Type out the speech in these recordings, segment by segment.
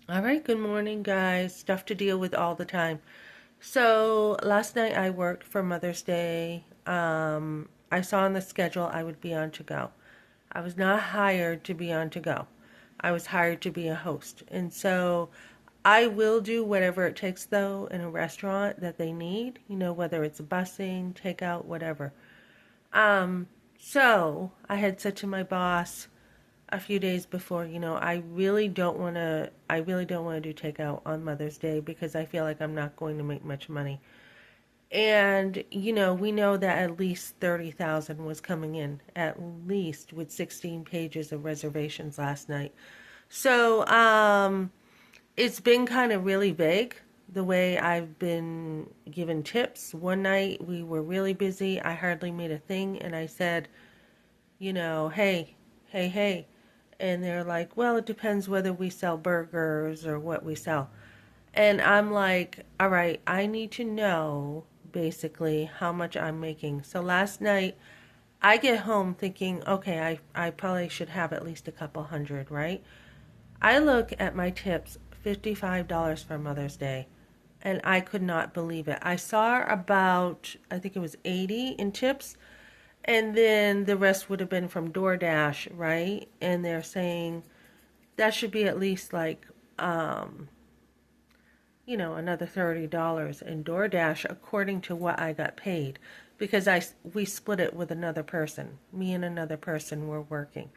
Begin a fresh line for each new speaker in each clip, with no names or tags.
All right, good morning, guys. Stuff to deal with all the time. So, last night I worked for Mother's Day. I saw on the schedule I would be on to go. I was not hired to be on to go. I was hired to be a host. And so I will do whatever it takes, though, in a restaurant that they need, whether it's busing, takeout, whatever. Um, so I had said to my boss, a few days before, I really don't want to do takeout on Mother's Day because I feel like I'm not going to make much money. And, we know that at least 30,000 was coming in, at least with 16 pages of reservations last night. So, it's been kind of really vague the way I've been given tips. One night we were really busy. I hardly made a thing and I said, hey, hey. And they're like, well, it depends whether we sell burgers or what we sell. And I'm like, all right, I need to know basically how much I'm making. So last night, I get home thinking, okay, I probably should have at least a couple hundred, right? I look at my tips, $55 for Mother's Day, and I could not believe it. I saw about, I think it was 80 in tips, and then the rest would have been from DoorDash, right? And they're saying that should be at least like, um, another $30 in DoorDash according to what I got paid because we split it with another person. Me and another person were working.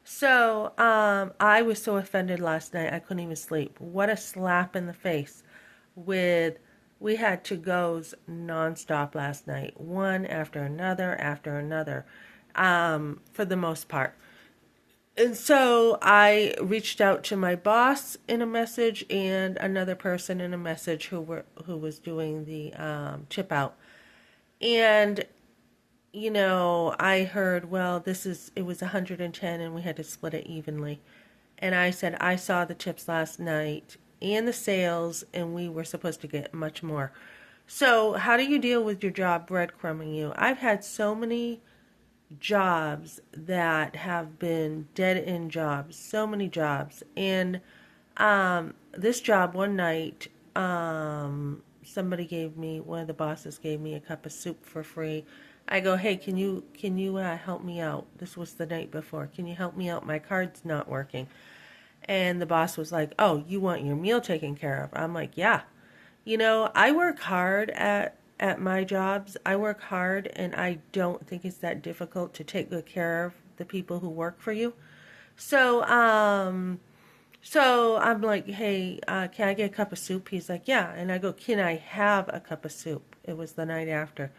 So I was so offended last night I couldn't even sleep. What a slap in the face with we had to goes nonstop last night, one after another, for the most part. And so I reached out to my boss in a message and another person in a message who was doing the chip out. And I heard, well, it was 110 and we had to split it evenly. And I said I saw the tips last night and the sales and we were supposed to get much more. So, how do you deal with your job breadcrumbing you? I've had so many jobs that have been dead end jobs, so many jobs. And this job one night, somebody gave me, one of the bosses gave me a cup of soup for free. I go, hey, can you help me out? This was the night before. Can you help me out? My card's not working. And the boss was like, oh, you want your meal taken care of? I'm like, yeah. I work hard at my jobs. I work hard and I don't think it's that difficult to take good care of the people who work for you. So, so I'm like, hey, can I get a cup of soup? He's like, yeah. And I go, can I have a cup of soup? It was the night after.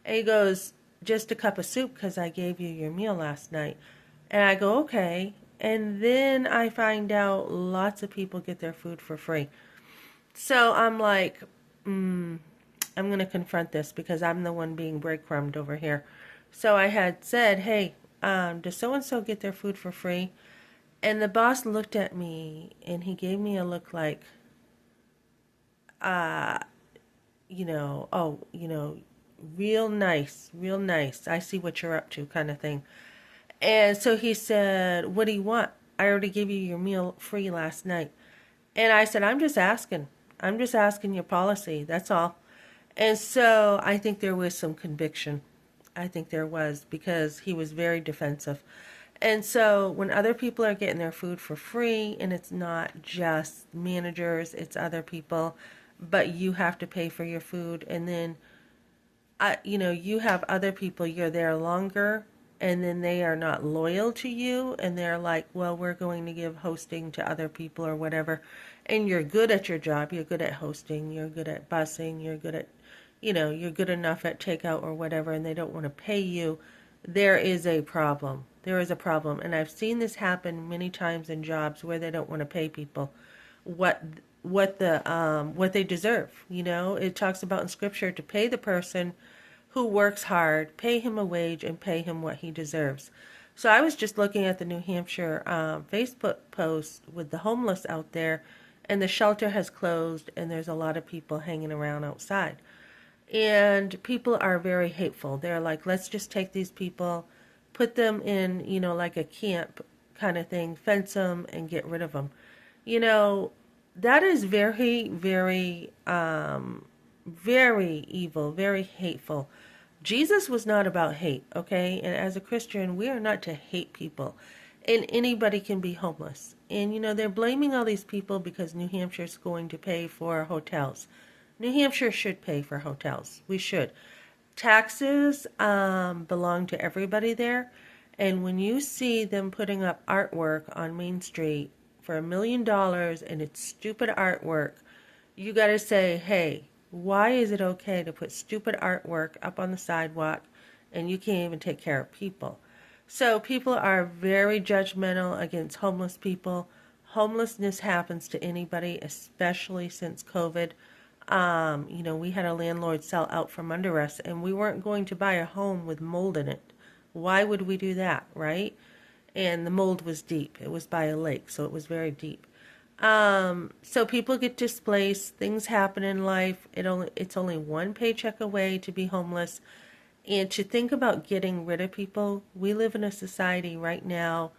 And he goes, just a cup of soup because I gave you your meal last night. And I go, okay. And then I find out lots of people get their food for free. So I'm like, I'm going to confront this because I'm the one being breadcrumbed over here. So I had said, hey, does so and so get their food for free? And the boss looked at me and he gave me a look like, uh, oh, real nice. I see what you're up to, kind of thing. And so he said, what do you want? I already gave you your meal free last night. And I said, I'm just asking. I'm just asking your policy. That's all. And so I think there was some conviction. I think there was because he was very defensive. And so when other people are getting their food for free, and it's not just managers, it's other people, but you have to pay for your food. And then, you have other people, you're there longer, and then they are not loyal to you. And they're like, well, we're going to give hosting to other people or whatever. And you're good at your job. You're good at hosting. You're good at busing. You're good at you're good enough at takeout or whatever, and they don't want to pay you, there is a problem. There is a problem. And I've seen this happen many times in jobs where they don't want to pay people what what they deserve. It talks about in scripture to pay the person who works hard, pay him a wage and pay him what he deserves. So I was just looking at the New Hampshire Facebook post with the homeless out there, and the shelter has closed, and there's a lot of people hanging around outside. And people are very hateful. They're like, let's just take these people, put them in, like a camp kind of thing, fence them and get rid of them. You know, That is very, very, very evil, very hateful. Jesus was not about hate, okay? And as a Christian, we are not to hate people. And anybody can be homeless. And, they're blaming all these people because New Hampshire's going to pay for hotels. New Hampshire should pay for hotels. We should. Taxes belong to everybody there. And when you see them putting up artwork on Main Street for $1 million and it's stupid artwork, you got to say, hey, why is it okay to put stupid artwork up on the sidewalk and you can't even take care of people? So people are very judgmental against homeless people. Homelessness happens to anybody, especially since COVID. We had a landlord sell out from under us, and we weren't going to buy a home with mold in it. Why would we do that, right? And the mold was deep. It was by a lake, so it was very deep. So people get displaced. Things happen in life. It's only one paycheck away to be homeless, and to think about getting rid of people. We live in a society right now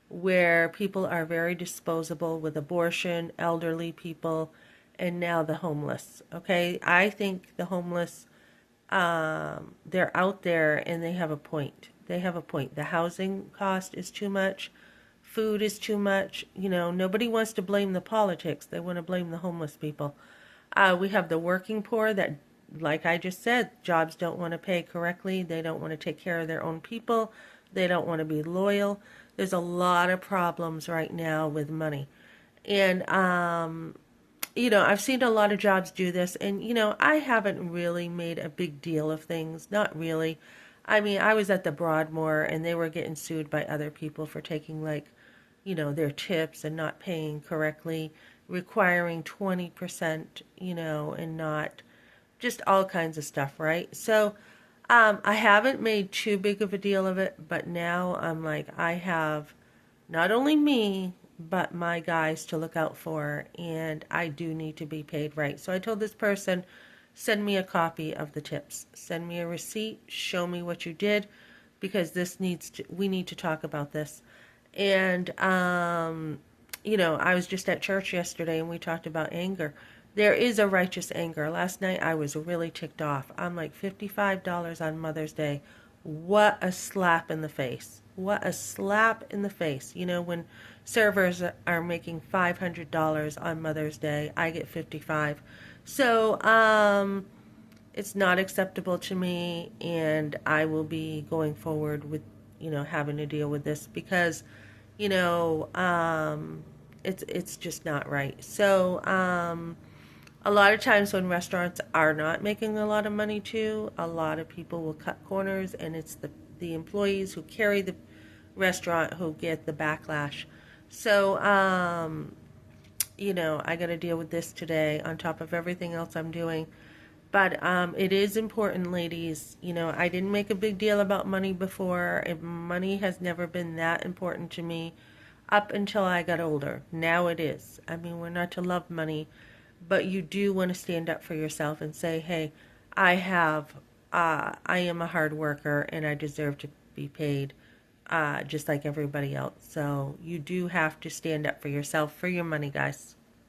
where people are very disposable with abortion, elderly people, and now the homeless. Okay, I think the homeless, they're out there and they have a point. They have a point. The housing cost is too much. Food is too much. Nobody wants to blame the politics. They want to blame the homeless people. We have the working poor that, like I just said, jobs don't want to pay correctly. They don't want to take care of their own people. They don't want to be loyal. There's a lot of problems right now with money. And, I've seen a lot of jobs do this. And, I haven't really made a big deal of things. Not really. I mean, I was at the Broadmoor and they were getting sued by other people for taking, like, their tips and not paying correctly, requiring 20%, and not just all kinds of stuff, right? So I haven't made too big of a deal of it, but now I'm like, I have not only me, but my guys to look out for, and I do need to be paid right. So I told this person, send me a copy of the tips, send me a receipt, show me what you did, because we need to talk about this. And, I was just at church yesterday and we talked about anger. There is a righteous anger. Last night I was really ticked off. I'm like, $55 on Mother's Day. What a slap in the face. What a slap in the face. When servers are making $500 on Mother's Day, I get 55. So, it's not acceptable to me, and I will be going forward with, having to deal with this because, you know, um, it's just not right. So, a lot of times when restaurants are not making a lot of money too, a lot of people will cut corners, and it's the employees who carry the restaurant who get the backlash. So, I got to deal with this today on top of everything else I'm doing. But it is important, ladies. I didn't make a big deal about money before. And money has never been that important to me up until I got older. Now it is. I mean, we're not to love money, but you do want to stand up for yourself and say, hey, I am a hard worker and I deserve to be paid just like everybody else. So you do have to stand up for yourself, for your money, guys.